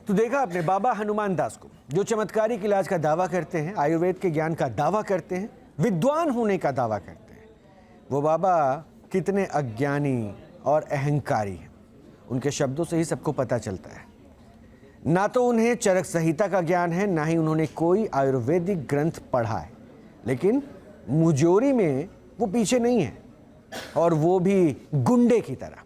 तो देखा आपने बाबा हनुमान दास को, जो चमत्कारिक इलाज का दावा करते हैं, आयुर्वेद के ज्ञान का दावा करते हैं, विद्वान होने का दावा करते हैं। वो बाबा कितने अज्ञानी और अहंकारी हैं, उनके शब्दों से ही सबको पता चलता है। ना तो उन्हें चरक संहिता का ज्ञान है, ना ही उन्होंने कोई आयुर्वेदिक ग्रंथ पढ़ा है, लेकिन मुजोरी में वो पीछे नहीं है, और वो भी गुंडे की तरह,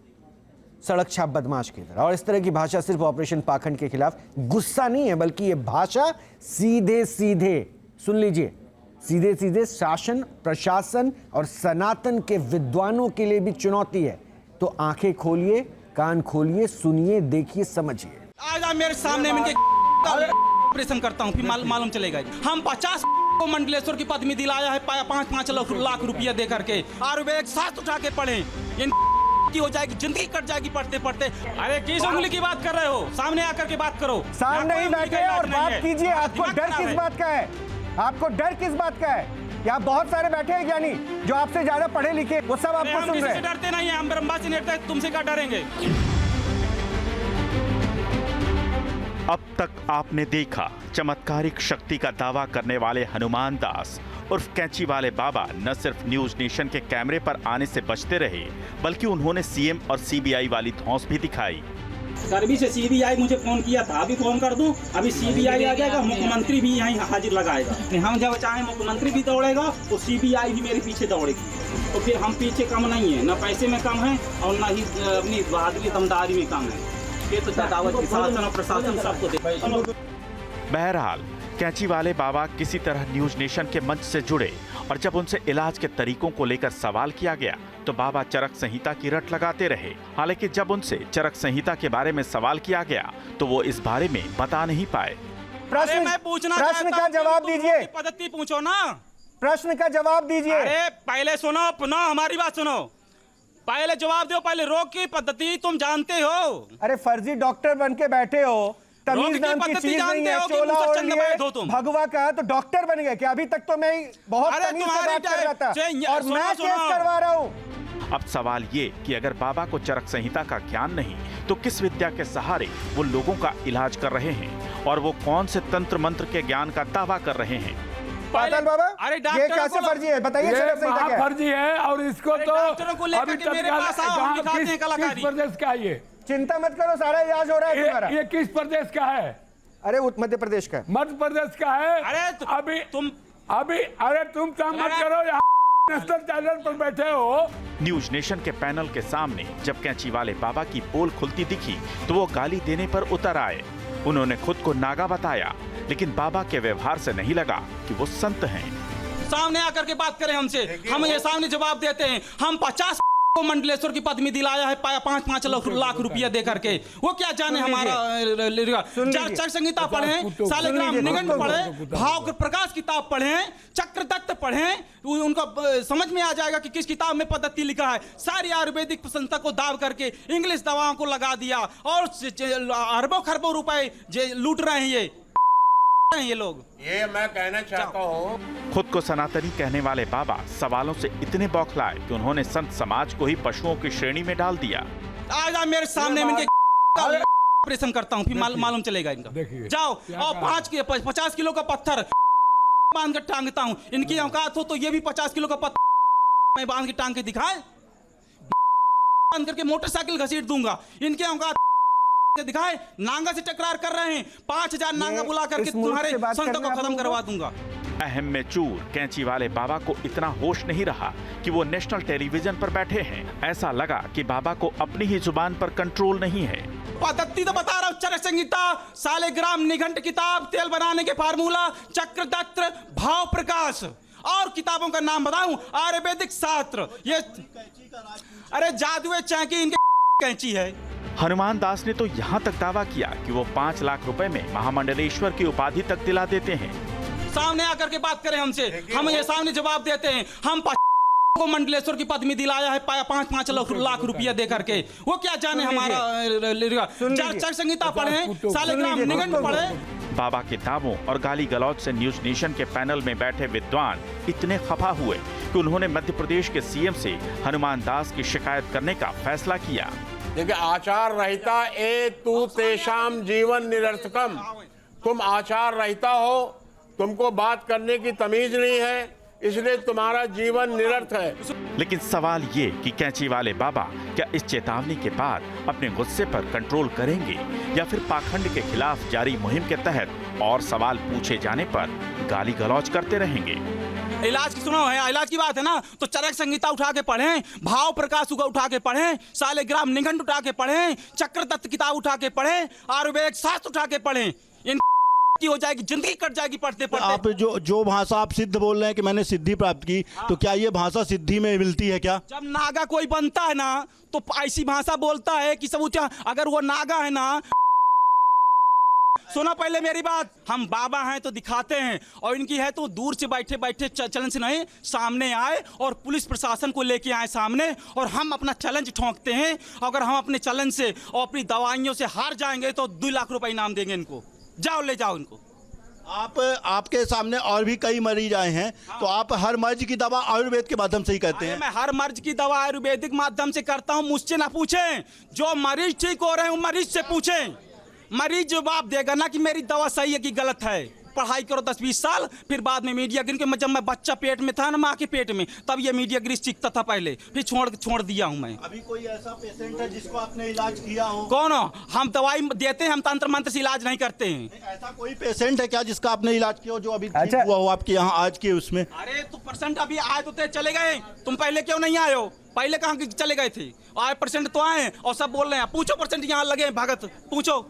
सड़क छाप बदमाश की तरह। और इस तरह की भाषा सिर्फ ऑपरेशन पाखंड के खिलाफ गुस्सा नहीं है, बल्कि ये भाषा सीधे सीधे, सुन लीजिए, सीधे सीधे शासन, प्रशासन और सनातन के विद्वानों के लिए भी चुनौती है। तो आंखें खोलिए, कान खोलिए, सुनिए, देखिए, समझिए। आज आप मेरे सामने में ऑपरेशन करता हूँ, फिर मालूम चलेगा। हम 50 को मंडलेश्वर की पदवी दिलाया है, 5-5 लाख रुपया दे करके। आयुर्वेद शास्त्र उठा के पढ़े, की हो जाएगी, जिंदगी कट जाएगी पढ़ते पढ़ते। अरे किस उंगली की बात कर रहे हो? सामने आकर के बात करो, सामने ही बैठे और बात कीजिए। आपको डर किस बात का है? आपको डर किस बात का है? यहाँ बहुत सारे बैठे हैं ज्ञानी जो आपसे ज्यादा पढ़े लिखे, वो सब आपको सुन रहे हैं। डरते नहीं है, हम ब्रह्मा से डरते हैं, तुमसे क्या डरेंगे? अब तक आपने देखा चमत्कारिक शक्ति का दावा करने वाले हनुमान दास उर्फ कैंची वाले बाबा न सिर्फ न्यूज नेशन के कैमरे पर आने से बचते रहे, बल्कि उन्होंने सीएम और सीबीआई वाली धौंस भी दिखाई। सर्वी से सीबीआई मुझे फोन किया था, अभी फोन कर दूं, अभी सीबीआई आ जाएगा, मुख्यमंत्री भी यहाँ हाजिर लगाएगा। हम जब चाहे मुख्यमंत्री भी दौड़ेगा और सीबीआई भी मेरे पीछे दौड़ेगी, तो फिर हम पीछे कम नहीं है, न पैसे में कम है और न ही अपनी बहादुरी दमदारी में कम है। ये तो शासन और प्रशासन सबको दे। बहरहाल कैंची वाले बाबा किसी तरह न्यूज नेशन के मंच से जुड़े, और जब उनसे इलाज के तरीकों को लेकर सवाल किया गया तो बाबा चरक संहिता की रट लगाते रहे। हालांकि जब उनसे चरक संहिता के बारे में सवाल किया गया तो वो इस बारे में बता नहीं पाए। प्रश्न का जवाब दीजिए। पद्धति पूछो ना, प्रश्न का जवाब दीजिए। अरे पहले सुनो, पुनः हमारी बात सुनो, पहले जवाब दो। पहले रोग की पद्धति तुम जानते हो? अरे फर्जी डॉक्टर बन के बैठे हो, तमीज नाम की चीज नहीं है, चोला ओढ़ लिए, भगवा का तो डॉक्टर बन गए क्या? अभी तक तो मैं बहुत तमीज से बात कर रहा था और मैं केस करवा रहा हूँ। अब सवाल ये कि अगर बाबा को चरक संहिता का ज्ञान नहीं तो किस विद्या के सहारे वो लोगों का इलाज कर रहे हैं, और वो कौन से तंत्र मंत्र के ज्ञान का दावा कर रहे हैं? पाताल बाबा, अरे ये कैसे फर्जी है बताइए? ये फर्जी है, और इसको तो अभी मेरे पास आओ, हम दिखाते हैं कलाकारी। किस प्रदेश का ये? चिंता मत करो, सारा इलाज हो रहा है तुम्हारा। ये किस प्रदेश का है? अरे मध्य प्रदेश का। मध्य प्रदेश का है। अरे तुम काम मत करो, यहाँ नेशनल चैनल पर बैठे हो। न्यूज नेशन के पैनल के सामने जब कैंची वाले बाबा की पोल खुलती दिखी तो वो गाली देने पर उतर आए। उन्होंने खुद को नागा बताया, लेकिन बाबा के व्यवहार से नहीं लगा कि वो संत हैं। सामने आकर के बात करें हमसे, हम ये सामने जवाब देते हैं। हम 50 को मंडलेश्वर की पदवी दिलाया है, 5-5 लाख रुपया दे करके। वो क्या जाने हमारा चरक संहिता पढ़े, सालिग्राम निघंट पढ़े, भाव प्रकाश किताब पढ़े, चक्रदत्त पढ़े, उनको समझ में आ जाएगा कि किस किताब में पद्धति लिखा है। सारी आयुर्वेदिक संस्था को दाव करके इंग्लिश दवाओं को लगा दिया और अरबों खरबों रुपए लूट रहे हैं ये लोग। ये मैं कहना चाहता हूँ, खुद को सनातनी कहने वाले बाबा सवालों से इतने बौखलाए कि उन्होंने संत समाज को ही पशुओं की श्रेणी में डाल दिया। आज आप मेरे सामने में ऑपरेशन करता हूँ, फिर मालूम चलेगा इनका। जाओ और 50 किलो का पत्थर बांध कर टांगता हूँ। इनकी औकात हो तो ये भी 50 किलो का पत्थर मैं बांध के टांग के दिखाए, बांध करके मोटरसाइकिल घसीट दूंगा। इनके औकात दिखाए, नांगा से टकरार कर रहे हैं। 5000 नांगा बुला करके तुम्हारे संत को खत्म करवा दूंगा। अहम में चूर कैंची वाले बाबा को इतना होश नहीं रहा कि वो नेशनल टेलीविजन पर बैठे हैं। ऐसा लगा कि बाबा को अपनी ही जुबान पर कंट्रोल नहीं है। पद्धति तो बता रहा हूँ, चरक संहिता, सालिग्राम निघंट किताब, तेल बनाने के फार्मूला, चक्रदत्त, भाव प्रकाश, और किताबों का नाम बताऊं? आयुर्वेदिक शास्त्र, ये अरे जादुए चैंकी इनके कैंची है। हनुमान दास ने तो यहाँ तक दावा किया कि वो 5 लाख रुपए में महामंडलेश्वर की उपाधि तक दिला देते हैं। सामने आकर के बात करें हमसे, हम ये सामने जवाब देते हैं। हम को मंडलेश्वर की पदवी दिलाया है, 5-5 लाख रुपया दे करके। वो क्या जाने हमारा चरक संहिता पढ़े, सालिग्राम निघंट पढ़े। बाबा के दावों और गाली गलौज से न्यूज नेशन के पैनल में बैठे विद्वान इतने खफा हुए कि उन्होंने मध्य प्रदेश के सीएम से हनुमान दास की शिकायत करने का फैसला किया। देखिए, आचार रहता ए तू तेषाम जीवन निरर्थकम। तुम आचार रहता हो, तुमको बात करने की तमीज नहीं है, इसलिए तुम्हारा जीवन निरर्थ है। लेकिन सवाल ये कि कैंची वाले बाबा क्या इस चेतावनी के बाद अपने गुस्से पर कंट्रोल करेंगे या फिर पाखंड के खिलाफ जारी मुहिम के तहत और सवाल पूछे जाने पर गाली गलौज करते रहेंगे। इलाज की सुनो है, इलाज की बात है ना, तो चरक संहिता उठा के पढ़ें, भाव प्रकाश उठा के पढ़ें, शालिग्राम निघंट उठा के पढ़ें, चक्र दत्त किताब उठा के पढ़ें, आयुर्वेद शास्त्र उठा के पढ़ें। इन की हो जाएगी, जिंदगी कट जाएगी पढ़ते पढ़ते। आप जो भाषा आप सिद्ध बोल रहे हैं कि मैंने सिद्धि प्राप्त की, तो क्या ये भाषा सिद्धि में मिलती है क्या? जब नागा कोई बनता है ना, तो ऐसी भाषा बोलता है कि सब अगर वो नागा है ना, सुनो पहले मेरी बात, हम बाबा हैं तो दिखाते हैं, और इनकी है तो दूर से बैठे बैठे चलन से नहीं, सामने आए और पुलिस प्रशासन को लेके आए सामने, और हम अपना चैलेंज ठोंकते हैं। अगर हम अपने चैलेंज से और अपनी दवाइयों से हार जाएंगे तो 2 लाख रुपए इनाम देंगे इनको। जाओ ले जाओ इनको। आपके सामने और भी कई मरीज आए हैं, तो आप हर मर्ज की दवा आयुर्वेद के माध्यम से ही करते हैं? मैं हर मर्ज की दवा आयुर्वेदिक माध्यम से करता हूँ, मुझसे ना पूछें। जो मरीज ठीक हो रहे हैं मरीज से पूछें, मरीज जवाब देगा ना कि मेरी दवा सही है कि गलत है। पढ़ाई करो 10-20 साल, फिर बाद में मीडिया गिर के, जब मैं बच्चा पेट में था ना, माँ के पेट में, तब ये मीडिया गिरी सीखता था पहले, फिर छोड़ दिया हूँ मैं। अभी कोई ऐसा पेशेंट है जिसको आपने इलाज किया हो? कौन हो? हम दवाई देते हैं, हम तंत्र मंत्र से इलाज नहीं करते हैं। ऐसा कोई पेशेंट है क्या जिसका आपने इलाज किया हो, जो अभी ठीक अच्छा। हुआ हो आपके यहाँ आज के उसमें? अरे तो परसेंट अभी आए तो चले गए, तुम पहले क्यों नहीं आए हो? पहले कहाँ चले गए थे? आए परसेंट तो आए और सब बोल रहे हैं। पूछो परसेंट यहाँ लगे भगत, पूछो।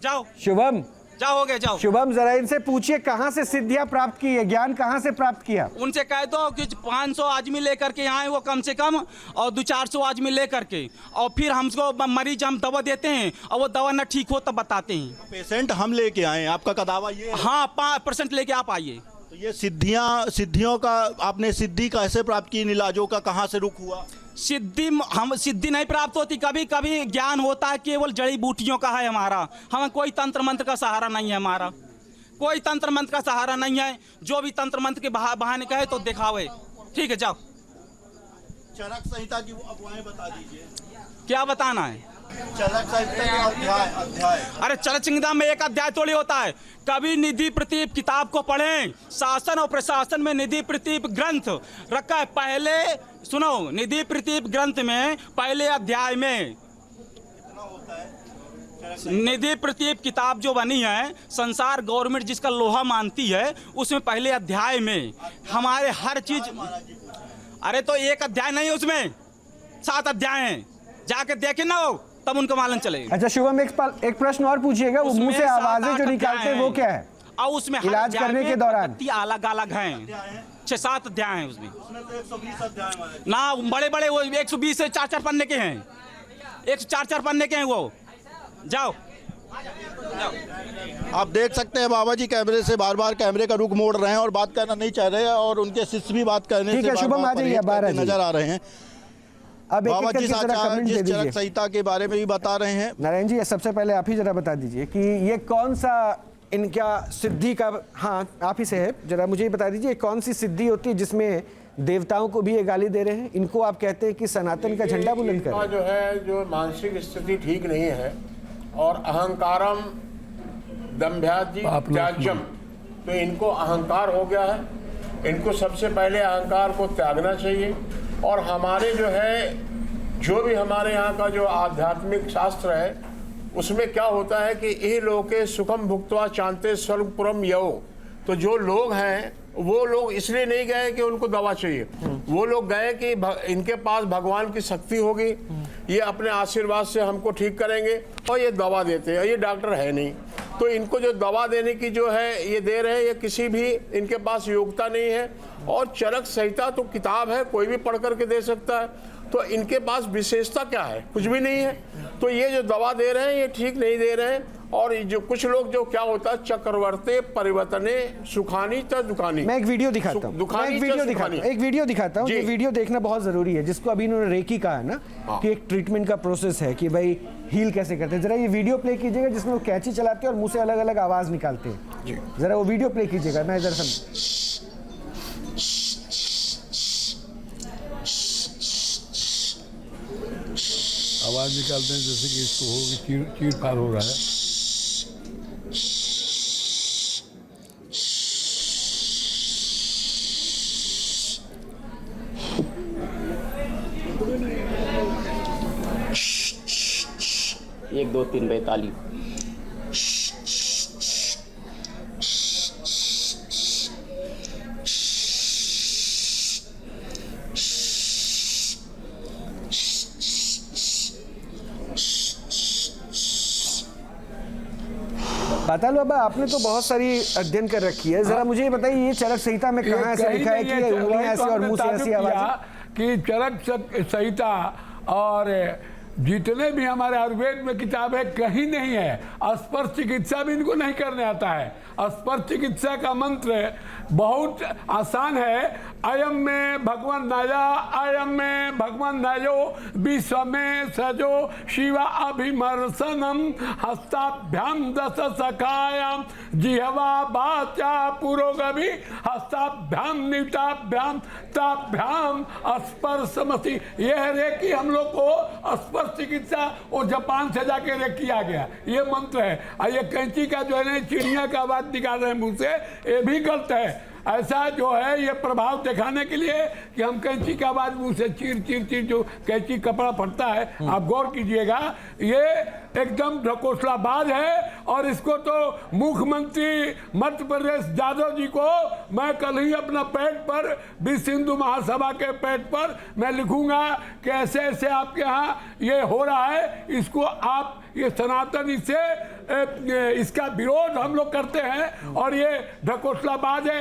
जाओ शुभम, जाओ, हो गया, जाओ। शुभम जरा इनसे पूछिए कहाँ से सिद्धियां प्राप्त की है, ज्ञान कहाँ से प्राप्त किया? उनसे कह दो कि 500 आदमी लेकर के आए वो कम से कम, और 200-400 आदमी लेकर के, और फिर हमको मरीज हम दवा देते हैं, और वो दवा ना ठीक हो तब बताते हैं। पेशेंट हम लेके आए, आपका का दावा ये है? हाँ, 5% लेके आप आइए। तो ये सिद्धियों का आपने सिद्धि कैसे प्राप्त की? इन इलाजों का कहाँ से रुख हुआ? सिद्धि नहीं प्राप्त होती, कभी कभी ज्ञान होता है, केवल जड़ी बूटियों का है हमारा। हम कोई तंत्र मंत्र का सहारा नहीं है, हमारा कोई तंत्र मंत्र का सहारा नहीं है। जो भी तंत्र मंत्र के बहाने कहे तो दिखावे। ठीक है, जाओ। चरक संहिता की वो अफवाहें बता दीजिए। क्या बताना है? चरक संहिता के अध्याय। अरे चरक संहिता में एक अध्याय थोड़ी होता है। कभी निधि प्रतीप किताब को पढ़ें, शासन और प्रशासन में निधि प्रतीप ग्रंथ रखा है। पहले सुनो, निधि प्रतीप ग्रंथ में पहले अध्याय में, निधि प्रतीप किताब जो बनी है, संसार गवर्नमेंट जिसका लोहा मानती है, उसमें पहले अध्याय में हमारे हर चीज। अरे तो एक अध्याय नहीं, उसमें 7 अध्याय हैं, जाके देखे ना हो तब उनको मालूम चलेगा। अच्छा शुभम, एक प्रश्न और पूछिएगा। वो मुंह से आवाजें जो निकालते हैं वो क्या है? और उसमें इलाज करने के दौरान अलग अलग हैं, 6-7 अध्याय हैं उसमें। तो 120 अध्याय ना बड़े बड़े वो 120 से 4-4 पन्ने के हैं, 104 पन्ने के हैं वो। जाओ। आप देख सकते हैं बाबा जी कैमरे से बार बार कैमरे का रुख मोड़ रहे हैं और बात करना नहीं चाह रहे हैं, और उनके शिष्य भी बात करने ठीक से है, शुभम आ जाइए, बाहर आ जाइए। नजर आ रहे हैं। अब एक बाबा एक करके जी जरा कमेंट दे जिस चरक दीजिए। संहिता के बारे में भी बता रहे हैं। नारायण जी, सबसे पहले आप ही जरा बता दीजिए कि ये कौन सा इनका सिद्धि का, हाँ आप ही से है, जरा मुझे बता दीजिए कौन सी सिद्धि होती है जिसमें देवताओं को भी ये गाली दे रहे हैं? इनको आप कहते हैं कि सनातन का झंडा बुलंद कर रहे हैं। जो है, जो मानसिक स्थिति ठीक नहीं है, और अहंकारम दम्भ्यादि त्याज्यम, तो इनको अहंकार हो गया है। इनको सबसे पहले अहंकार को त्यागना चाहिए। और हमारे जो है, जो भी हमारे यहाँ का जो आध्यात्मिक शास्त्र है, उसमें क्या होता है कि यही लोके सुखम भुक्त्वा चांते स्वर्गपुरम यौ। तो जो लोग हैं वो लोग इसलिए नहीं गए कि उनको दवा चाहिए, वो लोग गए कि इनके पास भगवान की शक्ति होगी, ये अपने आशीर्वाद से हमको ठीक करेंगे, और ये दवा देते हैं। ये डॉक्टर है नहीं, तो इनको जो दवा देने की जो है ये दे रहे हैं, ये किसी भी इनके पास योग्यता नहीं है। और चरक संहिता तो किताब है, कोई भी पढ़ करके दे सकता है, तो इनके पास विशेषता क्या है? कुछ भी नहीं है। तो ये जो दवा दे रहे हैं ये ठीक नहीं दे रहे हैं। और जो कुछ लोग, जो क्या होता है, चक्रवर्ती परिवर्तने सुखानी त दुकानी। मैं एक वीडियो दिखाता हूँ, एक वीडियो दिखाता हूँ। ये वीडियो देखना बहुत जरूरी है, जिसको अभी इन्होंने रेकी कहा है ना, कि एक ट्रीटमेंट का प्रोसेस है कि भाई हील कैसे करते हैं। जरा ये वीडियो प्ले कीजिएगा जिसमें वो कैंची चलाते हैं और मुंह से अलग अलग आवाज निकालते हैं। जरा वो वीडियो प्ले कीजिएगा, मैं इधर समझ। आवाज निकालते हैं जैसे कि इसको हो कि चीर फाड़ हो रहा है। एक दो तीन 42। पाताल बाबा, आपने तो बहुत सारी अध्ययन कर रखी है, जरा मुझे ये बताइए ये चरक संहिता में कहाँ ऐसे लिखा है कि ये उंगलियां ऐसी और मुंह से ऐसी आवाज? कि चरक संहिता और जितने भी हमारे आयुर्वेद में किताब है कहीं नहीं है। स्पर्श चिकित्सा भी इनको नहीं करने आता है। स्पर्श चिकित्सा का मंत्र बहुत आसान है। अयम में भगवान नया, अयम में भगवान नयो, विश्व में सजो शिवा अभिमर्शनम, हस्ताभ्याम दस सखायाम, जिह्वा वाचा पुरोगमी, हस्ताभ्याम निटाभ्याम ताभ्याम स्पर्शमसि। यह रेकी हम लोग को स्पर्श चिकित्सा और जापान से जाके रेकी आ गया, ये मंत्र है। और ये कैंची का जो है ना चिड़िया का आवाज निकाल रहे हैं मुंह से, ये भी गलत है। ऐसा जो है ये प्रभाव दिखाने के लिए कि हम कैंची का आवाज मुंह से चीर चीर चीर जो कैंची कपड़ा फटता है, आप गौर कीजिएगा, ये एकदम ढकोसलाबाज है। और इसको तो मुख्यमंत्री मध्य प्रदेश यादव जी को मैं कल ही अपना पैड पर विश्व हिंदू महासभा के पैड पर मैं लिखूंगा कि ऐसे ऐसे आपके यहाँ ये हो रहा है, इसको आप ये सनातन इससे इसका विरोध हम लोग करते हैं और ये ढकोसलाबाज है।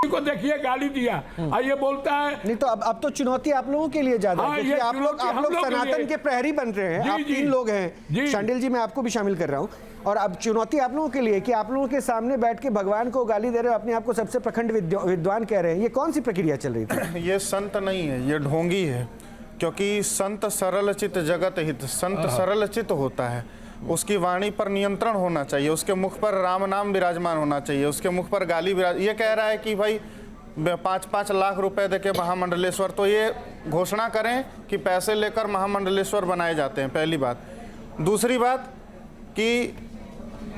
को देखिए गाली दिया और ये बोलता है नहीं, तो अब तो चुनौती आप लोगों के लिए ज्यादा है, क्योंकि आप लोग सनातन के प्रहरी बन रहे हैं। आप 3 लोग हैं, शांडिल जी मैं आपको भी शामिल कर रहा हूं, और अब चुनौती आप लोगों के लिए कि आप लोगों के सामने बैठ के भगवान को गाली दे रहे हो, अपने आप को सबसे प्रखंड विद्वान कह रहे हैं। ये कौन सी प्रक्रिया चल रही थी? ये संत नहीं है, ये ढोंगी है। क्योंकि संत सरल चित जगत हित, संत सरल चित होता है। उसकी वाणी पर नियंत्रण होना चाहिए, उसके मुख पर राम नाम विराजमान होना चाहिए, उसके मुख पर गाली ये कह रहा है कि भाई 5-5 लाख रुपए देके महामंडलेश्वर, तो ये घोषणा करें कि पैसे लेकर महामंडलेश्वर बनाए जाते हैं, पहली बात। दूसरी बात कि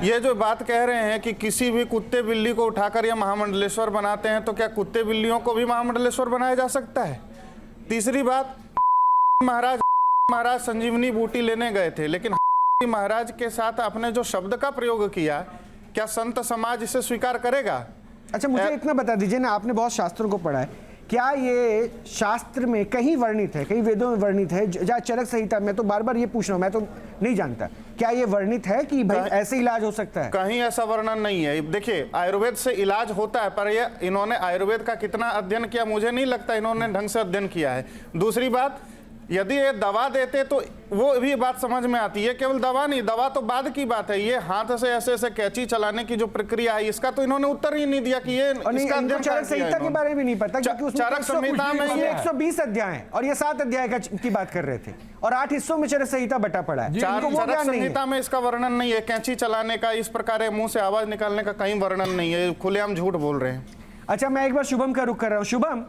ये जो बात कह रहे हैं कि किसी भी कुत्ते बिल्ली को उठाकर ये महामंडलेश्वर बनाते हैं, तो क्या कुत्ते बिल्लियों को भी महामंडलेश्वर बनाया जा सकता है? तीसरी बात, महाराज संजीवनी बूटी लेने गए थे, लेकिन महाराज के साथ आपने जो शब्द का प्रयोग किया, क्या संत समाज इसे स्वीकार करेगा? अच्छा, मुझे इतना बता दीजिए ना, आपने बहुत शास्त्रों को पढ़ा है, क्या ये शास्त्र में कहीं वर्णित है, कहीं वेदों में वर्णित है, या चरक संहिता में? तो बार बार ये पूछ रहा हूं, मैं तो नहीं जानता, क्या ये वर्णित है कि भाई ऐसे इलाज हो सकता है? कहीं ऐसा वर्णन नहीं है। देखिए, आयुर्वेद से इलाज होता है, पर ये इन्होंने आयुर्वेद का कितना अध्ययन किया, मुझे नहीं लगता इन्होंने ढंग से अध्ययन किया है। दूसरी बात, यदि ये दवा देते तो वो भी बात समझ में आती है। केवल दवा नहीं, दवा तो बाद की बात है, ये हाथ से ऐसे ऐसे कैंची चलाने की जो प्रक्रिया है, इसका तो इन्होंने उत्तर ही नहीं दिया कि ये इसका अध्ययन चरक संहिता के बारे में नहीं पता, क्योंकि उसमें चरक संहिता में 120 अध्याय हैं और ये 7 अध्याय की बात कर रहे थे, और 8 हिस्सों में चरक संहिता बटा पड़ा है। चरक संहिता में इसका वर्णन नहीं है, कैंची चलाने का, इस प्रकार मुंह से आवाज निकालने का कहीं वर्णन नहीं है, खुलेआम झूठ बोल रहे हैं। अच्छा, मैं एक बार शुभम का रुख कर रहा हूँ। शुभम,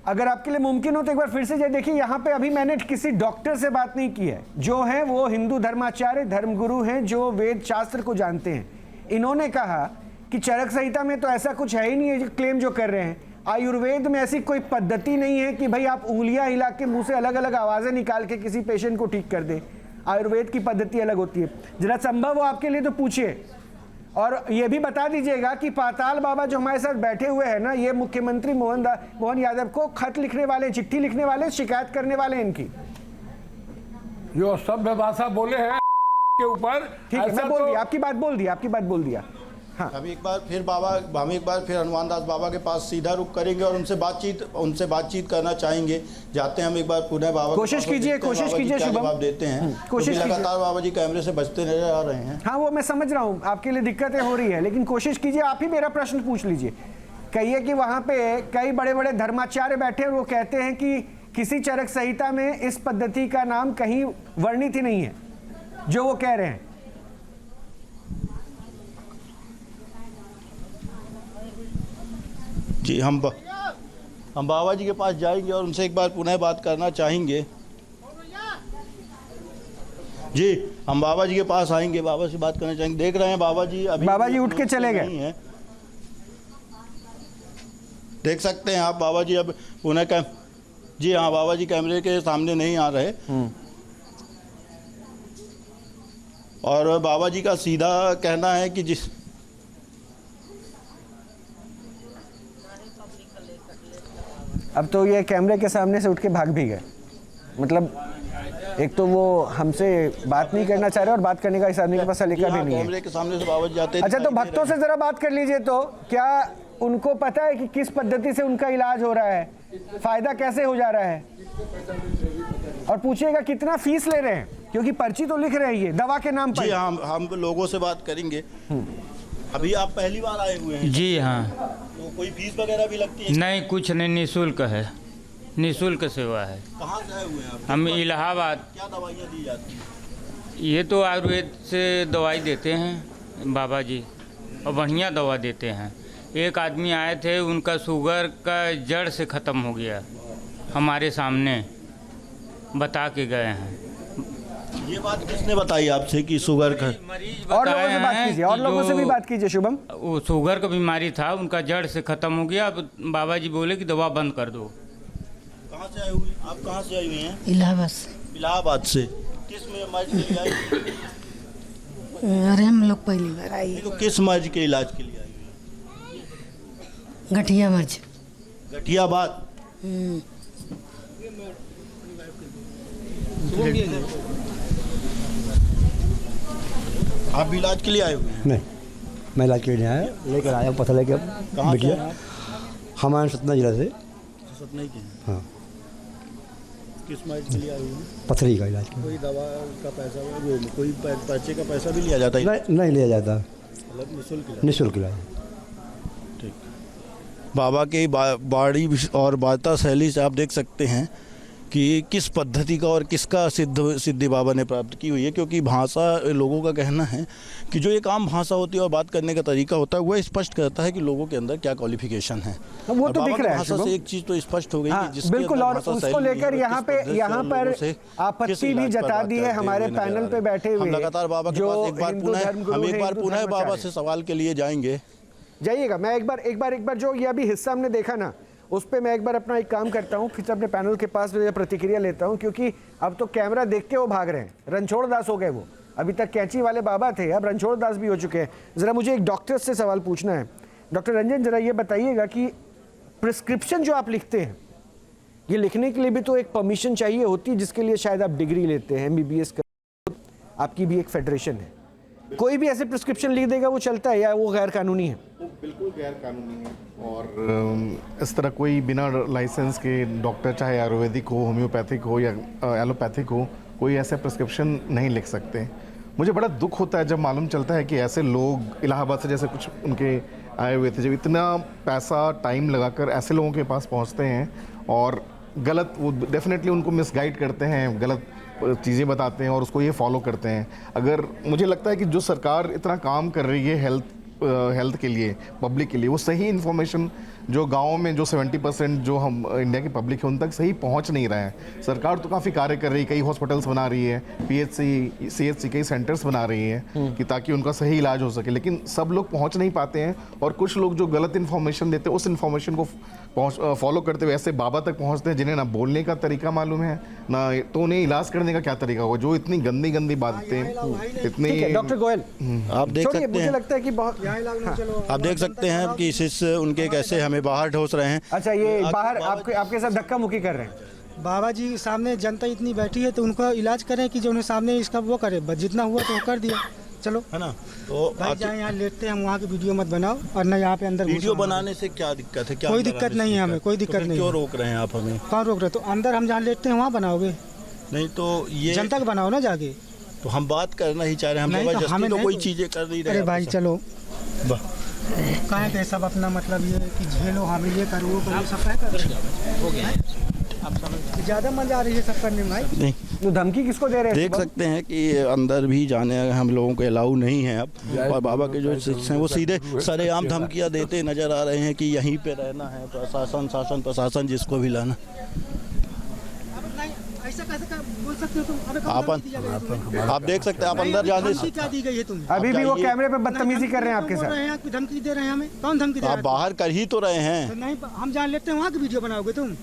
अगर आपके लिए मुमकिन हो तो एक बार फिर से जाए। देखिए, यहाँ पे अभी मैंने किसी डॉक्टर से बात नहीं की है, जो है वो हिंदू धर्माचार्य धर्मगुरु हैं, जो वेद शास्त्र को जानते हैं। इन्होंने कहा कि चरक संहिता में तो ऐसा कुछ है ही नहीं है, जो क्लेम जो कर रहे हैं। आयुर्वेद में ऐसी कोई पद्धति नहीं है कि भाई आप उंगलियां हिला के मुंह से अलग अलग आवाजें निकाल के किसी पेशेंट को ठीक कर दे। आयुर्वेद की पद्धति अलग होती है। जरा संभव हो आपके लिए तो पूछिए, और ये भी बता दीजिएगा कि पाताल बाबा जो हमारे साथ बैठे हुए हैं ना, ये मुख्यमंत्री मोहन यादव को खत लिखने वाले, चिट्ठी लिखने वाले, शिकायत करने वाले हैं इनकी, जो सभ्य भाषा बोले हैं के ऊपर। ठीक है, मैं बोल दिया, आपकी बात बोल दिया। हाँ, हम एक बार फिर हनुमान दास बाबा के पास सीधा रुख करेंगे और उनसे बातचीत करना चाहेंगे। जाते हैं हम एक बार पुनः बाबा, कोशिश कीजिए शुभम, जवाब देते हैं। कोशिश लगातार बाबा जी कैमरे से बचते नजर आ रहे हैं। हाँ, वो मैं समझ रहा हूँ, आपके लिए दिक्कतें हो रही है, लेकिन कोशिश कीजिए, आप ही मेरा प्रश्न पूछ लीजिए। कहिए कि वहाँ पे कई बड़े बड़े धर्माचार्य बैठे हैं, वो कहते हैं कि किसी चरक संहिता में इस पद्धति का नाम कहीं वर्णित ही नहीं है, जो वो कह रहे हैं। जी, हम बाबा जी के पास जाएंगे और उनसे एक बार पुनः बात करना चाहेंगे। जी हम बाबा जी के पास आएंगे, बाबा से बात करना चाहेंगे। देख रहे हैं बाबा जी अभी बाबा जी उठ के चले गए। नहीं है। देख सकते हैं आप बाबा जी अब पुनः जी हाँ, बाबा जी कैमरे के सामने नहीं आ रहे। और बाबा जी का सीधा कहना है कि जिस अब तो ये कैमरे के सामने से उठ के भाग भी गए। मतलब एक तो वो हमसे बात नहीं करना चाह रहे और बात करने का इस आदमी के पास सलीका भी नहीं है। कैमरे के सामने से बाबा जी जाते। अच्छा, तो भक्तों से जरा बात कर लीजिए। तो क्या उनको पता है कि किस पद्धति से उनका इलाज हो रहा है, फायदा कैसे हो जा रहा है? और पूछिएगा कितना फीस ले रहे हैं, क्योंकि पर्ची तो लिख रही है दवा के नाम पर। जी हाँ, हम लोगों से बात करेंगे। अभी आप पहली बार आए हुए हैं? जी हाँ। तो कोई फीस वगैरह भी लगती है? नहीं, कुछ नहीं, निःशुल्क है, निःशुल्क सेवा है। कहाँ से आए हुए हैं आप? हम इलाहाबाद। क्या दवाइयाँ दी जाती हैं? ये तो आयुर्वेद से दवाई देते हैं बाबा जी, और बढ़िया दवा देते हैं। एक आदमी आए थे, उनका शुगर का जड़ से ख़त्म हो गया, हमारे सामने बता के गए हैं। ये बात किसने बताई आपसे कि शुगर का? मरीज और लोगों बताए से बात हैं कीजिए, और कि लोगों से भी जो बात कीजिए। शुभम, वो शुगर का बीमारी था, उनका जड़ से ख़त्म हो गया। अब बाबा जी बोले कि दवा बंद कर दो। कहाँ से आए हुए? आप कहाँ से आई हुई हैं? इलाहाबाद से। इलाहाबाद से। किस मर्ज के लिए आई हुई? अरे हम लोग पहली बार आई। तो किस मर्ज के इलाज के लिए आई हुई? गठिया मर्ज। गठियाबाद। आप भी इलाज के लिए आए हुए हैं? नहीं, मैं इलाज के लिए आया, लेकर आया पता लेके। कहाँ से बिटिया हैं आप? हमारे सतना जिला से। सतना के हैं? हाँ। किस मर्ज के लिए आए हुए हैं? पथरी का इलाज के। कोई दवा का पैसा, कोई पर्चे का पैसा भी लिया जाता है? नहीं लिया जाता, मतलब निःशुल्क इलाज? निःशुल्क इलाज। ठीक। बाबा की बाड़ी और वार्ता शैली से आप देख सकते हैं कि किस पद्धति का और किसका सिद्धि बाबा ने प्राप्त की हुई है। क्योंकि भाषा, लोगों का कहना है कि जो एक आम भाषा होती है और बात करने का तरीका होता है, वह स्पष्ट करता है कि लोगों के अंदर क्या क्वालिफिकेशन है। वो तो दिख रहा है। भाषा से एक चीज तो स्पष्ट हो गई हाँ, कि जिसके बिल्कुल। अंदर और भाषा उसको शैली लेकर है, यहाँ किस पद्धति से पर लोगों से किस आपत्ति भी इलाज पर जता बात दी है करते हमारे हुए नजर पैनल आ पे रहे हैं। बैठे हुए हम लगातार बाबा के पास एक बार पुनः बाबा से सवाल के लिए जाइएगा। मैं एक बार जो ये अभी हिस्सा हमने देखा ना, उस पर मैं एक बार अपना एक काम करता हूँ, फिर अपने पैनल के पास प्रतिक्रिया लेता हूँ। क्योंकि अब तो कैमरा देख के वो भाग रहे हैं। रणछोड़ दास हो गए वो, अभी तक कैंची वाले बाबा थे, अब रणछोड़ दास भी हो चुके हैं। ज़रा मुझे एक डॉक्टर से सवाल पूछना है। डॉक्टर रंजन, ज़रा ये बताइएगा कि प्रिस्क्रिप्शन जो आप लिखते हैं, ये लिखने के लिए भी तो एक परमिशन चाहिए होती है, जिसके लिए शायद आप डिग्री लेते हैं, MBBS कर, आपकी भी एक फेडरेशन है। कोई भी ऐसे प्रिस्क्रिप्शन लिख देगा वो चलता है, या वो गैर कानूनी है? वो बिल्कुल गैर कानूनी है। और इस तरह कोई बिना लाइसेंस के डॉक्टर, चाहे आयुर्वेदिक हो, होम्योपैथिक हो या एलोपैथिक हो, कोई ऐसे प्रिस्क्रिप्शन नहीं लिख सकते। मुझे बड़ा दुख होता है जब मालूम चलता है कि ऐसे लोग इलाहाबाद से जैसे कुछ उनके आए हुए थे, जब इतना पैसा टाइम लगाकर ऐसे लोगों के पास पहुंचते हैं और गलत, वो डेफिनेटली उनको मिसगाइड करते हैं, गलत चीज़ें बताते हैं और उसको ये फॉलो करते हैं। अगर मुझे लगता है कि जो सरकार इतना काम कर रही है हेल्थ के लिए, पब्लिक के लिए, वो सही इन्फॉर्मेशन जो गाँव में जो 70% जो हम इंडिया की पब्लिक है उन तक सही पहुंच नहीं रहा है। सरकार तो काफ़ी कार्य कर रही है, कई हॉस्पिटल्स बना रही है, PHC, CHC, कई सेंटर्स बना रही है कि ताकि उनका सही इलाज हो सके, लेकिन सब लोग पहुंच नहीं पाते हैं। और कुछ लोग जो गलत इन्फॉर्मेशन देते हैं, उस इन्फॉर्मेशन को फॉलो करते हुए ऐसे बाबा तक पहुंचते हैं जिन्हें ना बोलने का तरीका मालूम है, ना तो उन्हें इलाज करने का क्या तरीका होगा, जो इतनी गंदी बातें इतनी। डॉक्टर गोयल, आप देख सकते मुझे हैं, लगता है कि बहुत आप देख सकते हैं कि शिष्य उनके कैसे हमें बाहर ढोस रहे हैं। अच्छा, ये बाहर आपके साथ धक्का मुक्की कर रहे हैं। बाबा जी सामने जनता इतनी बैठी है तो उनका इलाज करें कि जो उन्हें सामने इसका वो करे, बस जितना हुआ तो वो कर दिया, चलो है ना। तो भाई जहाँ यहाँ लेटते हैं, हम वहाँ की वीडियो मत बनाओ, और न यहाँ पे अंदर वीडियो बनाने से क्या दिक्कत है? क्या कोई दिक्कत नहीं है हमें, कोई दिक्कत नहीं। क्यों रोक रहे हैं आप हमें? कौन रोक रहे? तो अंदर हम जहाँ लेटते हैं वहाँ बनाओगे? नहीं तो ये जनता का बनाओ ना जाके। तो हम बात करना ही चाह रहे हैं, हम जबरदस्ती तो कोई चीजें कर नहीं रहे। अरे भाई चलो, कहाँ पे सब अपना मतलब ये कि झेलो, हमें ये करो वो करो, सब क्या कर रहे हैं? ज़्यादा मजा आ रही है सब करने में भाई। नहीं तो धमकी किसको दे रहे हैं? देख सकते हैं कि अंदर भी जाने हम लोगों को अलाउ नहीं है अब, और बाबा के जो शिष्य हैं वो सीधे सरेआम धमकियां देते नजर आ रहे हैं कि यहीं पे रहना है, प्रशासन शासन प्रशासन जिसको भी लाना। ऐसा कैसे बोल सकते हो तुम? अबे कब धमकी दी जा रही है तुम्हें? आप देख सकते हैं, आप अंदर जाने धमकी क्या दी गई है तुम्हें? अभी भी वो कैमरे पे बदतमीजी कर रहे हैं आपके बोल साथ। रहे हैं कि धमकी दे रहे हैं हमें? कौन धमकी दे रहा आप है? बाहर कर ही तो रहे हैं। तो नहीं, हम जान लेते हैं वहाँ की वीडियो बनाओगे तुम?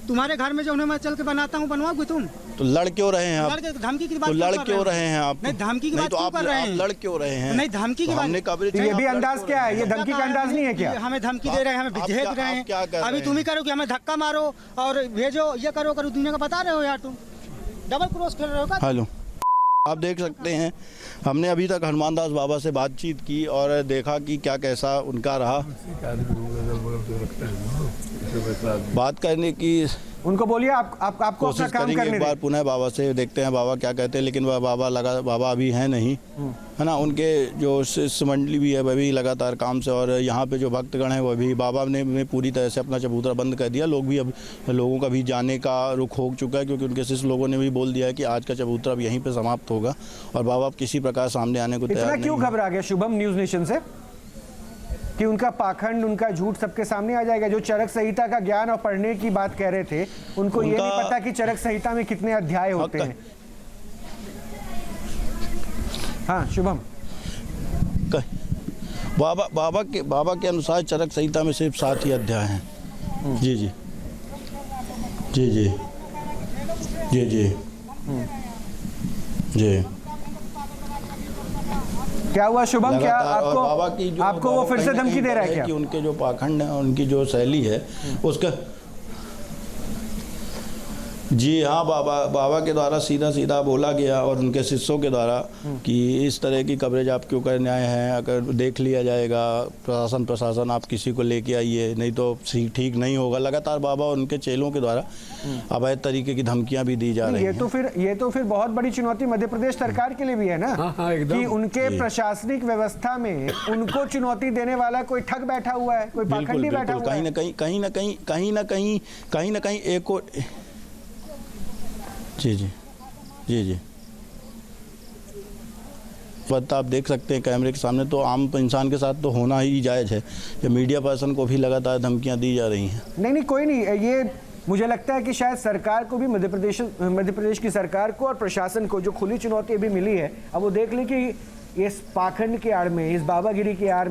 तुम्हारे घर में जो उन्हें मैं चल के बनाता हूँ बनवाओगे तुम? तो लड़ क्यों रहे हैं आप? धमकी की बात तो लड़ क्यों कर क्यों रहे हैं आप? नहीं, धमकी की नहीं बात तो क्यों आप कर रहे हैं? लड़ क्यों रहे हैं? नहीं, धमकी की तो बात हमने कवरेज तो ये भी अंदाज क्या है? ये धमकी का अंदाज नहीं है क्या? हमें धमकी दे रहे हैं, हमें आप भेज क्या- रहे आप क्या कर हैं। रहे अभी हैं? तुम ही करो कि हमें धक्का मारो और भेजो, ये करो दुनिया का बता रहे हो यार तुम। डबल क्रॉस कर रहे हो क्या? हेलो, आप देख सकते हैं, हमने अभी तक हनुमान दास बाबा से बातचीत की और देखा कि क्या कैसा उनका रहा। बात करने की उनको बोलिए आपको अपना कोशिश काम करेंगे करने एक बार दें। पुनः बाबा से, देखते हैं बाबा क्या कहते हैं। लेकिन वह बाबा अभी हैं नहीं, है ना। उनके जो शिष्य मंडली भी है वह भी लगातार काम से, और यहाँ पे जो भक्तगण हैं वह भी, बाबा ने पूरी तरह से अपना चबूतरा बंद कर दिया। लोग भी अब लोगों का भी जाने का रुख हो चुका है, क्योंकि उनके शिष्य लोगों ने भी बोल दिया है कि आज का चबूतरा अब यहीं पर समाप्त होगा और बाबा अब किसी प्रकार सामने आने को तैयार इतना नहीं क्यों है। घबरा गया शुभम न्यूज नेशन से कि उनका पाखंड, उनका झूठ सबके सामने आ जाएगा? जो चरक संहिता का ज्ञान और पढ़ने की बात कह रहे थे, उनको ये नहीं पता कि चरक संहिता में कितने अध्याय होते हैं। हाँ शुभम, बाबा के अनुसार चरक संहिता में सिर्फ 7 ही अध्याय हैं। जी जी जी जी जी जी जी। क्या हुआ शुभम? क्या आपको वो फिर से धमकी दे रहा है क्या? कि उनके जो पाखंड है, उनकी जो शैली है उसका, जी हाँ, बाबा के द्वारा सीधा बोला गया और उनके शिष्यों के द्वारा कि इस तरह की कवरेज आप क्यों करने आए हैं, अगर देख लिया जाएगा प्रशासन आप किसी को लेके आइए, नहीं तो ठीक नहीं होगा। लगातार बाबा और उनके चेलों के द्वारा अवैध तरीके की धमकियां भी दी जा रही हैं। ये तो फिर बहुत बड़ी चुनौती मध्य प्रदेश सरकार के लिए भी है ना, कि उनके प्रशासनिक व्यवस्था में उनको चुनौती देने वाला कोई ठग बैठा हुआ है, कोई पाखंडी बैठा हुआ है। कहीं ना कहीं एक और जी बात आप देख सकते हैं कैमरे के सामने, तो आम इंसान के साथ तो होना ही जायज़ है। जब मीडिया पर्सन को भी लगातार धमकियां दी जा रही हैं। नहीं कोई नहीं, ये मुझे लगता है कि शायद सरकार को भी, मध्य प्रदेश की सरकार को और प्रशासन को जो खुली चुनौती अभी मिली है, अब वो देख लें कि इस पाखंड के आड़ में, इस बाबागिरी के आड़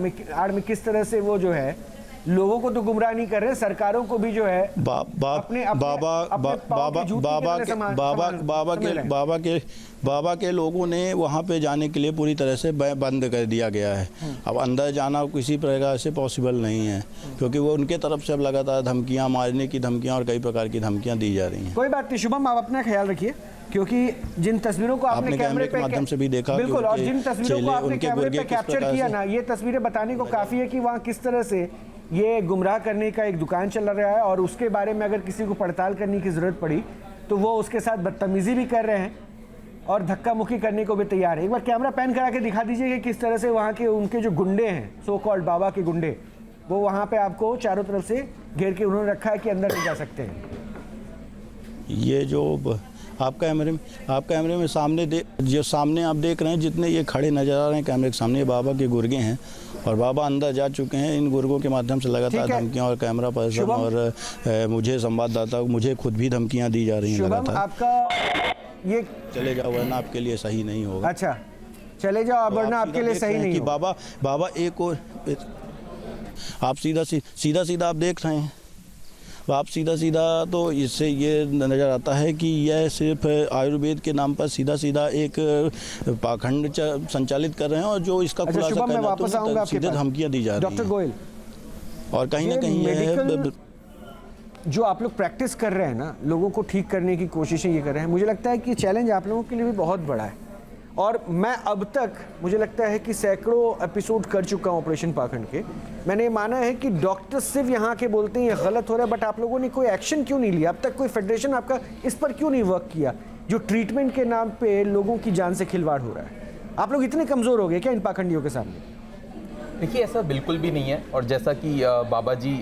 में किस तरह से वो जो है लोगों को तो गुमराह नहीं कर रहे, सरकारों को भी जो है बाबा के लोगों ने वहाँ पे जाने के लिए पूरी तरह से बंद कर दिया गया है। अब अंदर जाना किसी प्रकार से पॉसिबल नहीं है, क्योंकि वो उनके तरफ से अब लगातार धमकियां, मारने की धमकियां और कई प्रकार की धमकियां दी जा रही हैं। कोई बात नहीं शुभम, आप अपना ख्याल रखिए, क्योंकि जिन तस्वीरों को आपने कैमरे के माध्यम से भी देखा, बिल्कुल, और जिन तस्वीरों को आपने कैमरे पे कैप्चर किया ना, ये तस्वीरें बताने को काफी है कि वहाँ किस तरह से ये गुमराह करने का एक दुकान चल रहा है, और उसके बारे में अगर किसी को पड़ताल करने की जरूरत पड़ी तो वो उसके साथ बदतमीजी भी कर रहे हैं और धक्का मुक्की करने को भी तैयार है। एक बार कैमरा पैन करा के दिखा दीजिए कि किस तरह से वहाँ के उनके जो गुंडे हैं, सो कॉल्ड बाबा के गुंडे, वो वहाँ पे आपको चारों तरफ से घेर के उन्होंने रखा है कि अंदर नहीं जा सकते हैं। ये जो आप कैमरे में सामने आप देख रहे हैं, जितने ये खड़े नजर आ रहे हैं कैमरे के सामने, ये बाबा के गुर्गे हैं और बाबा अंदर जा चुके हैं। इन गुर्गों के माध्यम से लगातार धमकियां, और कैमरा पर्सन और मुझे संवाददाता, मुझे खुद भी धमकियां दी जा रही हैं लगातार। आपका ये चले जाओ वरना आपके लिए सही नहीं होगा। अच्छा चले जाओ वरना आपके लिए सही नहीं होगा। बाबा एक और आप सीधा आप देख रहे हैं, आप सीधा तो इससे ये नज़र आता है कि यह सिर्फ आयुर्वेद के नाम पर सीधा एक पाखंड संचालित कर रहे हैं, और जो इसका खुलासा करना तो सीधे धमकियां दी जा रही हैं। डॉक्टर गोयल, और कहीं ना कहीं यह जो आप लोग प्रैक्टिस कर रहे हैं ना, लोगों को ठीक करने की कोशिशें ये कर रहे हैं, मुझे लगता है कि चैलेंज आप लोगों के लिए भी बहुत बड़ा है। और मैं अब तक मुझे लगता है कि सैकड़ों एपिसोड कर चुका हूँ ऑपरेशन पाखंड के। मैंने माना है कि डॉक्टर सिर्फ यहाँ के बोलते हैं ये गलत हो रहा है, बट आप लोगों ने कोई एक्शन क्यों नहीं लिया? अब तक कोई फेडरेशन आपका इस पर क्यों नहीं वर्क किया, जो ट्रीटमेंट के नाम पे लोगों की जान से खिलवाड़ हो रहा है? आप लोग इतने कमज़ोर हो गए क्या इन पाखंडियों के सामने? देखिए, ऐसा बिल्कुल भी नहीं है। और जैसा कि बाबा जी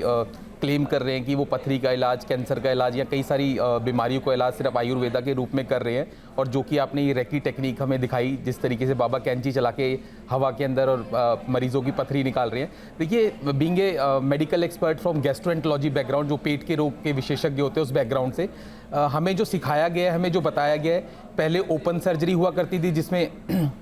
क्लेम कर रहे हैं कि वो पथरी का इलाज, कैंसर का इलाज या कई सारी बीमारियों का इलाज सिर्फ आयुर्वेदा के रूप में कर रहे हैं, और जो कि आपने ये रेकी टेक्निक हमें दिखाई, जिस तरीके से बाबा कैंची चला के हवा के अंदर और मरीजों की पथरी निकाल रहे हैं। देखिए, being a medical expert from gastroenterology background, जो पेट के रोग के विशेषज्ञ होते हैं उस बैकग्राउंड से, हमें जो सिखाया गया है, हमें जो बताया गया है, पहले ओपन सर्जरी हुआ करती थी जिसमें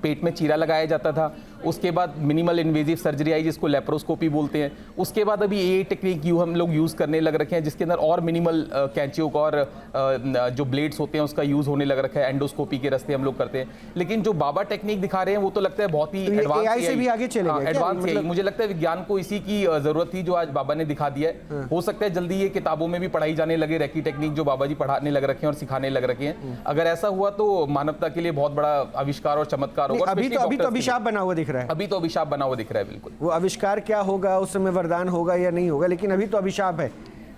पेट में चीरा लगाया जाता था, उसके बाद मिनिमल इन्वेजिव सर्जरी आई जिसको लेप्रोस्कोपी बोलते हैं, उसके बाद अभी ये टेक्निक हम लोग यूज़ करने लग रखे हैं जिसके अंदर और मिनिमल कैंचियों का और जो ब्लेड्स होते हैं उसका यूज़ होने लग रखा है, एंडोस्कोपी के रास्ते हम लोग करते हैं। लेकिन जो बाबा टेक्निक दिखा रहे हैं वो तो लगता है बहुत ही एडवांस AI से भी आगे चले गए क्या? एडवांस। मुझे लगता है विज्ञान को इसी की जरूरत थी जो आज बाबा ने दिखा दिया है। हो सकता है जल्दी ये किताबों में भी पढ़ाई जाने लगे, रेकी टेक्निक जो बाबा जी पढ़ाने लग रखे हैं और सिखाने लग रखे हैं। अगर ऐसा हुआ तो मानवता के लिए बहुत बड़ा आविष्कार और चमत्कार होगा। अभी तो अभिशाप बना हुआ दिख रहा है, अभी तो अभिशाप बना हुआ दिख रहा है। बिल्कुल, वो आविष्कार क्या होगा उस समय वरदान होगा या नहीं होगा, लेकिन अभी तो अभिशाप है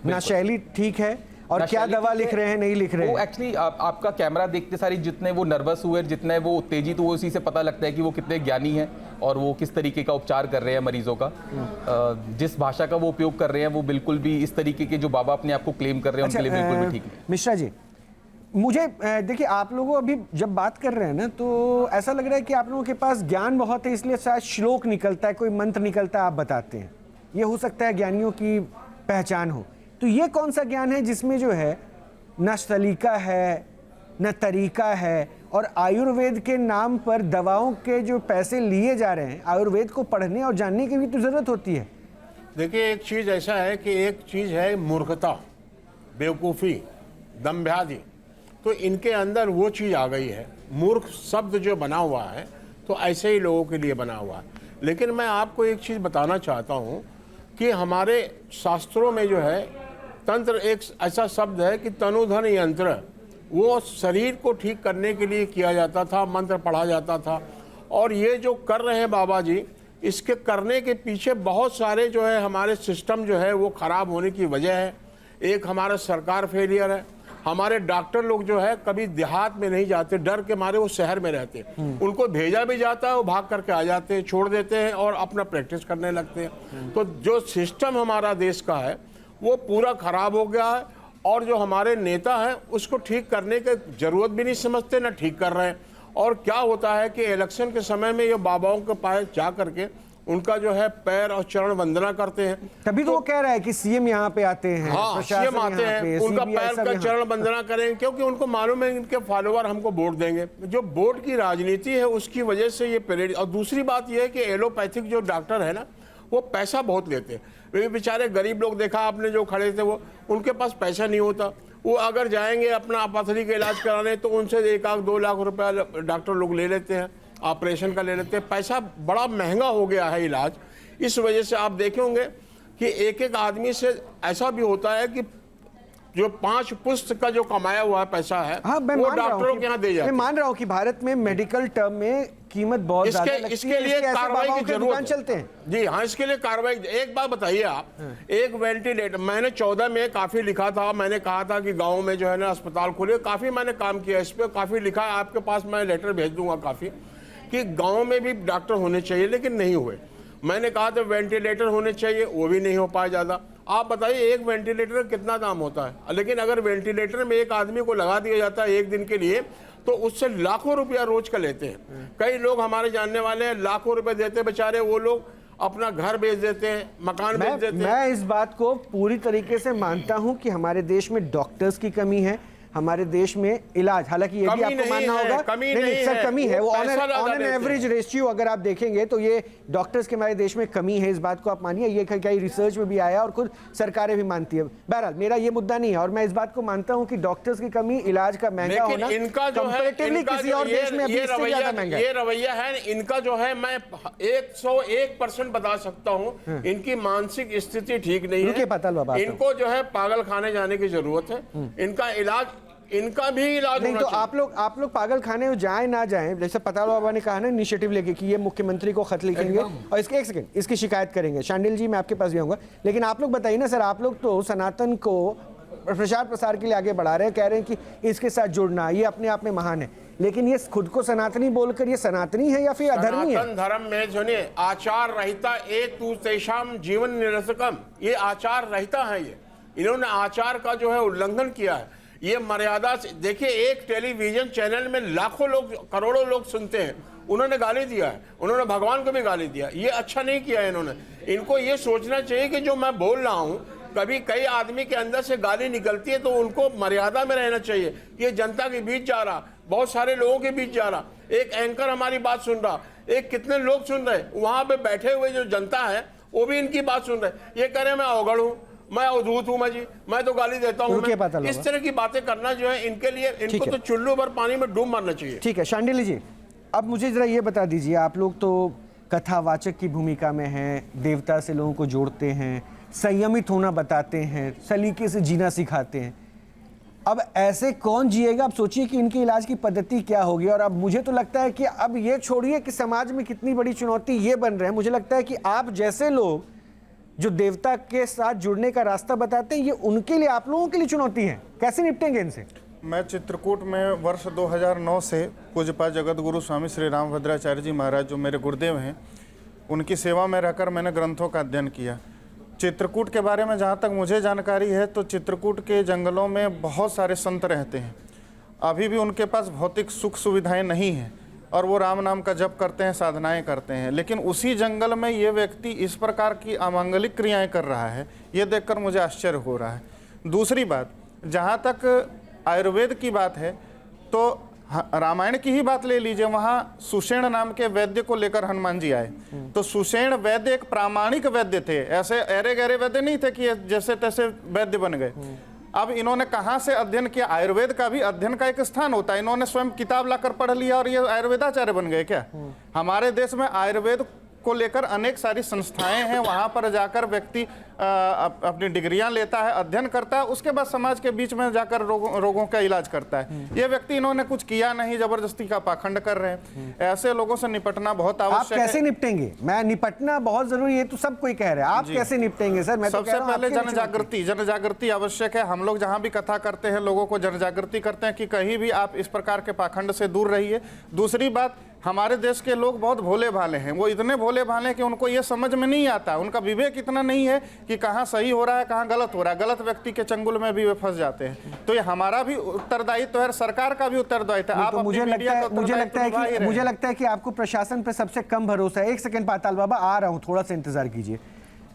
ना। शैली ठीक है और क्या दवा लिख रहे हैं नहीं लिख रहे हैं। वो एक्चुअली आपका कैमरा देखते सारी जितने वो नर्वस हुए, जितने वो उत्तेजित हुए, उसी से पता लगता है कि वो कितने ज्ञानी हैं और वो किस तरीके का उपचार कर रहे हैं मरीजों का। जिस भाषा का वो उपयोग कर रहे हैं वो बिल्कुल भी इस तरीके के जो बाबा अपने आप को क्लेम कर रहे हैं उनके लिए बिल्कुल भी ठीक नहीं। मिश्रा जी, मुझे देखिए, आप लोगों अभी जब बात कर रहे हैं ना तो ऐसा लग रहा है कि आप लोगों के पास ज्ञान बहुत है, इसलिए शायद श्लोक निकलता है, कोई मंत्र निकलता है, आप बताते हैं। ये हो सकता है ज्ञानियों की पहचान हो। तो ये कौन सा ज्ञान है जिसमें जो है न सलीका है न तरीका है, और आयुर्वेद के नाम पर दवाओं के जो पैसे लिए जा रहे हैं, आयुर्वेद को पढ़ने और जानने की भी तो जरूरत होती है। देखिए, एक चीज़ ऐसा है कि एक चीज़ है मूर्खता, बेवकूफ़ी, दम्भ्यादि। तो इनके अंदर वो चीज़ आ गई है। मूर्ख शब्द जो बना हुआ है तो ऐसे ही लोगों के लिए बना हुआ है। लेकिन मैं आपको एक चीज़ बताना चाहता हूँ कि हमारे शास्त्रों में जो है तंत्र एक ऐसा शब्द है कि तनुधन यंत्र, वो शरीर को ठीक करने के लिए किया जाता था, मंत्र पढ़ा जाता था। और ये जो कर रहे हैं बाबा जी, इसके करने के पीछे बहुत सारे जो है हमारे सिस्टम जो है वो ख़राब होने की वजह है। एक हमारा सरकार फेलियर है। हमारे डॉक्टर लोग जो है कभी देहात में नहीं जाते, डर के मारे वो शहर में रहते हैं। उनको भेजा भी जाता है, वो भाग करके आ जाते हैं, छोड़ देते हैं और अपना प्रैक्टिस करने लगते हैं। तो जो सिस्टम हमारा देश का है वो पूरा खराब हो गया है। और जो हमारे नेता हैं उसको ठीक करने की जरूरत भी नहीं समझते, ना ठीक कर रहे हैं। और क्या होता है कि इलेक्शन के समय में ये बाबाओं के पास जा करके उनका जो है पैर और चरण वंदना करते हैं। तभी तो वो कह रहा है कि सीएम यहाँ पे आते हैं, हाँ, सीएम आते हैं, उनका पैर का चरण वंदना करेंगे, क्योंकि उनको मालूम है इनके फॉलोअर हमको वोट देंगे। जो वोट की राजनीति है उसकी वजह से ये परेड। और दूसरी बात ये है कि एलोपैथिक जो डॉक्टर है ना, वो पैसा बहुत लेते हैं। वे बेचारे गरीब लोग देखा आपने जो खड़े थे, वो उनके पास पैसा नहीं होता। वो अगर जाएंगे अपना पथरी का इलाज कराने तो उनसे 1-2 लाख रुपया डॉक्टर लोग ले लेते हैं, ऑपरेशन का ले लेते हैं। पैसा बड़ा महंगा हो गया है इलाज। इस वजह से आप देखे होंगे कि एक आदमी से ऐसा भी होता है कि जो 5 पुस्त का जो कमाया हुआ पैसा है, हाँ, वो डॉक्टरों के यहाँ दे जाते हैं। मैं मान रहा हूँ कि भारत में मेडिकल टर्म में कीमत बहुत ज्यादा लगती है, इसके लिए कार्रवाई की जरूरत चलते हैं। जी हाँ, इसके लिए कार्रवाई। एक बात बताइए आप, एक वेंटिलेटर मैंने 14 में काफी लिखा था। मैंने कहा था कि गांव में जो है ना अस्पताल खोले, काफी मैंने काम किया इस पे, काफी लिखा है आपके पास, मैं लेटर भेज दूंगा काफी, कि गांव में भी डॉक्टर होने चाहिए, लेकिन नहीं हुए। मैंने कहा था वेंटिलेटर होने चाहिए, वो भी नहीं हो पाया ज़्यादा। आप बताइए एक वेंटिलेटर कितना दाम होता है, लेकिन अगर वेंटिलेटर में एक आदमी को लगा दिया जाता है 1 दिन के लिए तो उससे लाखों रुपया रोज का लेते हैं। कई लोग हमारे जानने वाले हैं, लाखों रुपए देते बेचारे, वो लोग अपना घर बेच देते हैं, मकान बेच देते हैं। मैं इस बात को पूरी तरीके से मानता हूं कि हमारे देश में डॉक्टर्स की कमी है, हमारे देश में इलाज, हालांकि ये भी आपको मानना होगा कमी है, वो ऑन एन एवरेज रेशियो अगर आप देखेंगे तो ये डॉक्टर्स के हमारे देश में कमी है, इस बात को आप मानिए। ये कई रिसर्च में भी आया और खुद सरकारें भी मानती है। बहरहाल मेरा ये मुद्दा नहीं है, और मैं इस बात को मानता हूं कि डॉक्टर्स की कमी, इलाज का महंगा होना, इनका जो है किसी और देश में अभी इससे ज्यादा महंगा है। ये रवैया है इनका, जो है मैं 101% बता सकता हूं, इनकी मानसिक स्थिति ठीक नहीं है। इनको जो है पागल खाने जाने की जरूरत है। इनका इलाज, इनका भी इलाज नहीं तो आप लोग पागल खाने जाएं ना जाएं, जैसे पताल बाबा ने कहा ना, इनिशिएटिव लेके कि ये मुख्यमंत्री को खत लिखेंगे और इसकी शिकायत करेंगे। शांडिल जी मैं आपके पास भी आऊंगा, लेकिन आप लोग बताइए ना सर, आप लोग तो सनातन को प्रचार प्रसार के लिए आगे बढ़ा रहे हैं, कह रहे हैं कि इसके साथ जुड़ना ये अपने आप में महान है, लेकिन ये खुद को सनातनी बोलकर ये सनातनी है या फिर अधर्मी है? सनातन धर्म में सुनिए, आचार रहता एक तू तेषाम जीवन निरसकम, ये आचार रहता है। ये इन्होंने आचार का जो है उल्लंघन किया है। ये मर्यादा से देखिए, एक टेलीविजन चैनल में लाखों लोग, करोड़ों लोग सुनते हैं, उन्होंने गाली दिया है, उन्होंने भगवान को भी गाली दिया, ये अच्छा नहीं किया है इन्होंने। इनको ये सोचना चाहिए कि जो मैं बोल रहा हूँ, कभी कई आदमी के अंदर से गाली निकलती है तो उनको मर्यादा में रहना चाहिए। ये जनता के बीच जा रहा, बहुत सारे लोगों के बीच जा रहा, एक एंकर हमारी बात सुन रहा, एक कितने लोग सुन रहे, वहां पे बैठे हुए जो जनता है वो भी इनकी बात सुन रहे। ये कह रहे मैं अवगढ़ हूँ, मैं अवधूत हूँ, मैं तो गाली देता हूँ। इस तरह की बातें करना जो है इनके लिए, इनको तो चुल्लू भर पानी में डूब मारना चाहिए। ठीक है शांडिल्य जी, अब मुझे जरा ये बता दीजिए, आप लोग तो कथावाचक की भूमिका में हैं, देवता से लोगों को जोड़ते हैं, संयमित होना बताते हैं, सलीके से जीना सिखाते हैं। अब ऐसे कौन जिएगा? अब सोचिए कि इनके इलाज की पद्धति क्या होगी। और अब मुझे तो लगता है कि अब ये छोड़िए कि समाज में कितनी बड़ी चुनौती ये बन रहे हैं, मुझे लगता है कि आप जैसे लोग जो देवता के साथ जुड़ने का रास्ता बताते हैं, ये उनके लिए, आप लोगों के लिए चुनौती है। कैसे निपटेंगे इनसे? मैं चित्रकूट में वर्ष 2009 से पूज्यपाद जगत गुरु स्वामी श्री रामभद्राचार्य जी महाराज जो मेरे गुरुदेव हैं, उनकी सेवा में रहकर मैंने ग्रंथों का अध्ययन किया। चित्रकूट के बारे में जहाँ तक मुझे जानकारी है तो चित्रकूट के जंगलों में बहुत सारे संत रहते हैं। अभी भी उनके पास भौतिक सुख सुविधाएं नहीं हैं और वो राम नाम का जप करते हैं, साधनाएं करते हैं, लेकिन उसी जंगल में ये व्यक्ति इस प्रकार की अमांगलिक क्रियाएं कर रहा है, ये देखकर मुझे आश्चर्य हो रहा है। दूसरी बात, जहाँ तक आयुर्वेद की बात है तो रामायण की ही बात ले लीजिए, वहाँ सुषेण नाम के वैद्य को लेकर हनुमान जी आए। तो सुषेण वैद्य एक प्रामाणिक वैद्य थे, ऐसे अरे गहरे वैद्य नहीं थे कि जैसे तैसे वैद्य बन गए। अब इन्होंने कहाँ से अध्ययन किया? आयुर्वेद का भी अध्ययन का एक स्थान होता है, इन्होंने स्वयं किताब लाकर पढ़ लिया और ये आयुर्वेदाचार्य बन गए क्या? हमारे देश में आयुर्वेद को लेकर अनेक सारी संस्थाएं हैं, वहां पर जाकर व्यक्ति अपनी डिग्रियां लेता है, अध्ययन करता है, उसके बाद समाज के बीच में जाकर रोगों का इलाज करता है। ये व्यक्ति इन्होंने कुछ किया नहीं, जबरदस्ती का पाखंड कर रहे हैं। ऐसे लोगों से निपटना बहुत आवश्यक है। आप कैसे निपटेंगे? मैं निपटना बहुत जरूरी है तो सब कोई कह रहे हैं, आप कैसे निपटेंगे सर? मैं तो सबसे पहले जनजागृति आवश्यक है। हम लोग जहाँ भी कथा करते हैं लोगों को जनजागृति करते हैं कि कहीं भी आप इस प्रकार के पाखंड से दूर रहिए। दूसरी बात, हमारे देश के लोग बहुत भोले भाले हैं, वो इतने भोले भाले हैं कि उनको ये समझ में नहीं आता, उनका विवेक इतना नहीं है कि कहाँ सही हो रहा है कहाँ गलत हो रहा है। गलत व्यक्ति के चंगुल में भी वे फंस जाते हैं। तो ये हमारा भी उत्तरदायित्व है, सरकार का भी उत्तरदायित्व है। आप मुझे लगता है कि आपको प्रशासन पर सबसे कम भरोसा है। एक सेकंड पाताल बाबा, आ रहा हूँ, थोड़ा सा इंतजार कीजिए।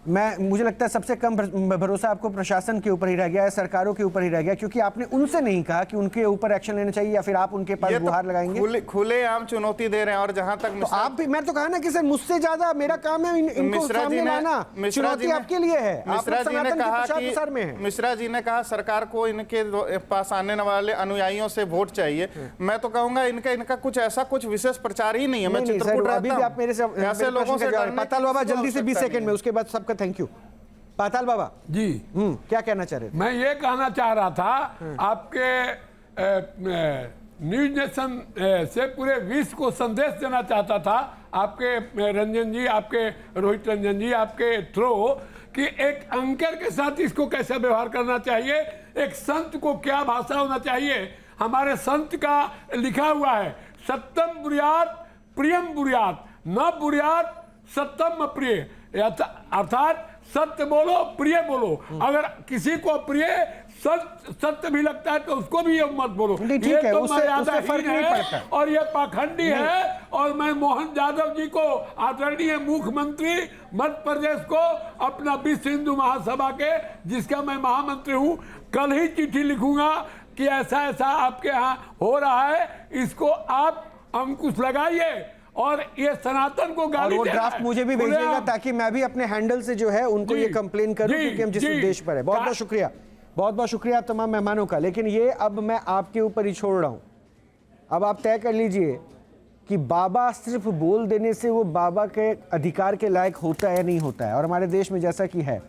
मुझे लगता है सबसे कम भरोसा आपको प्रशासन के ऊपर ही रह गया है, सरकारों के ऊपर ही रह गया, क्योंकि आपने उनसे नहीं कहा कि उनके ऊपर एक्शन लेना चाहिए या फिर आप उनके पास गुहार लगाएंगे। खुले आम चुनौती दे रहे हैं। और जहां तक तो आप भी, मैं तो कहा ना कि सर मुझसे ज्यादा मेरा काम है इनको सामने लाना, चुनौती आपके लिए है। मिश्रा जी ने कहा कि मिश्रा जी ने कहा सरकार को इनके पास आने वाले अनुयायियों से वोट चाहिए। मैं तो कहूंगा इनका कुछ ऐसा कुछ विशेष प्रचार ही नहीं है। मैं चित्रकूट अभी भी आप मेरे से ऐसे लोगों से, पाताल बाबा जल्दी से 20 सेकंड में, उसके बाद सबका थैंक यू। पाताल बाबा जी, क्या कहना चाह रहे थे? मैं ये कहना चाह रहा था, आपके न्यूज नेशन से पूरे विश्व को संदेश देना चाहता था, आपके रंजन जी, आपके रोहित रंजन जी, आपके थ्रो, कि एक एंकर के साथ इसको कैसे व्यवहार करना चाहिए, एक संत को क्या भाषा होना चाहिए। हमारे संत का लिखा हुआ है, सत्यम बुर्यात प्रियम बुर्यात, न बुर्यात सत्यम प्रिय, अर्थात सत्य बोलो प्रिय बोलो। अगर किसी को प्रिय सत्य भी लगता है तो उसको भी ये मत बोलो। ये तो मर्यादा है और ये पाखंडी है। और मैं मोहन यादव जी को, आदरणीय मुख्यमंत्री मध्य प्रदेश को, अपना विश्व हिंदू महासभा के, जिसका मैं महामंत्री हूँ, कल ही चिट्ठी लिखूंगा कि ऐसा ऐसा आपके यहाँ हो रहा है, इसको आप अंकुश लगाइए और ये सनातन को गाली और वो ड्राफ्ट मुझे भी भेजिएगा ताकि मैं भी अपने हैंडल से जो है उनको ये कंप्लेन करूं, क्योंकि हम जिस उद्देश्य पर है। बहुत बहुत शुक्रिया, बहुत बहुत शुक्रिया आप तमाम मेहमानों का। लेकिन ये अब मैं आपके ऊपर ही छोड़ रहा हूं। अब आप तय कर लीजिए कि बाबा सिर्फ बोल देने से वो बाबा के अधिकार के लायक होता है या नहीं होता है। और हमारे देश में जैसा कि है,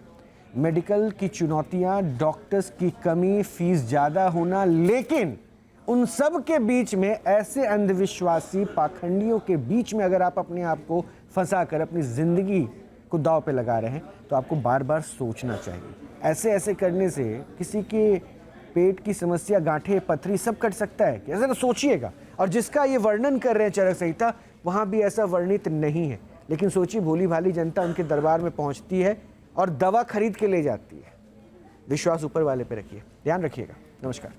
मेडिकल की चुनौतियां, डॉक्टर्स की कमी, फीस ज़्यादा होना, लेकिन उन सब के बीच में ऐसे अंधविश्वासी पाखंडियों के बीच में अगर आप अपने आप को फंसा कर अपनी ज़िंदगी को दांव पे लगा रहे हैं तो आपको बार बार सोचना चाहिए। ऐसे करने से किसी के पेट की समस्या, गांठें, पथरी सब कट सकता है। ऐसा तो सोचिएगा। और जिसका ये वर्णन कर रहे हैं चरक संहिता, वहाँ भी ऐसा वर्णित नहीं है। लेकिन सोचिए, भोली भाली जनता उनके दरबार में पहुँचती है और दवा खरीद के ले जाती है। विश्वास ऊपर वाले पे रखिए, ध्यान रखिएगा। नमस्कार।